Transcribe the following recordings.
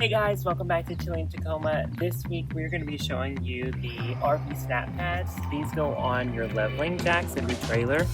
Hey guys, welcome back to Tilly and Tacoma. This week we're going to be showing you the RV SnapPads. These go on your leveling jacks of your trailer.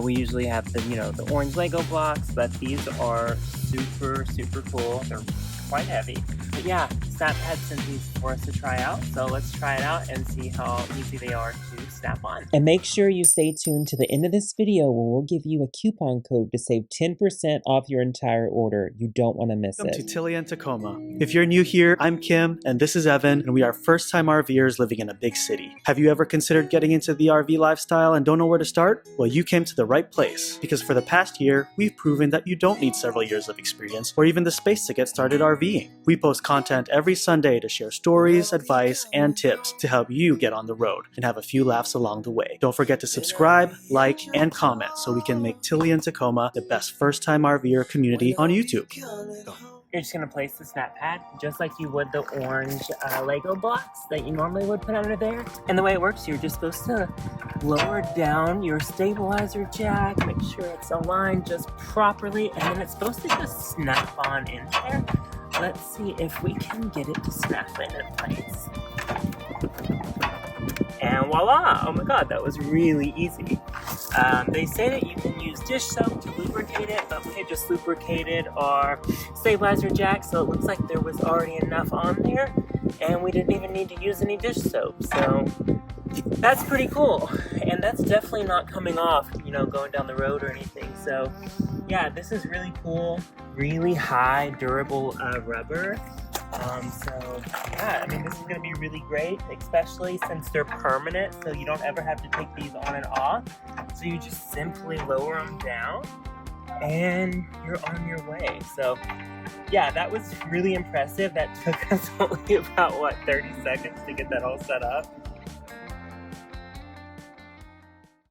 We usually have the orange Lego blocks, but these are super cool. They're quite heavy. But yeah, SnapPads sent these for us to try out, so let's try it out and see how easy they are to snap on. And make sure you stay tuned to the end of this video where we'll give you a coupon code to save 10% off your entire order. You don't want to miss it. Welcome to Tilly and Tacoma. If you're new here, I'm Kim, and this is Evan, and we are first-time RVers living in a big city. Have you ever considered getting into the RV lifestyle and don't know where to start? Well, you came to the right place, because for the past year, we've proven that you don't need several years of experience or even the space to get started RVing. We post content every Sunday to share stories, advice, and tips to help you get on the road and have a few laughs along the way. Don't forget to subscribe, like, and comment so we can make Tilly and Tacoma the best first-time RVer community on YouTube. Go. You're just going to place the SnapPad just like you would the orange Lego blocks that you normally would put under there. And the way it works, you're just supposed to lower down your stabilizer jack, make sure it's aligned just properly, and then it's supposed to just snap on in there. Let's see if we can get it to snap into place. And voila! Oh my god, that was really easy. They say that you can use dish soap to lubricate it, but we had just lubricated our stabilizer jack, so it looks like there was already enough on there, and we didn't even need to use any dish soap, so that's pretty cool. And that's definitely not coming off, going down the road or anything, so yeah, this is really cool, really high durable rubber. So yeah, I mean, this is going to be really great, especially since they're permanent, so you don't ever have to take these on and off. So you just simply lower them down and you're on your way. So yeah, that was really impressive. That took us only about 30 seconds to get that all set up.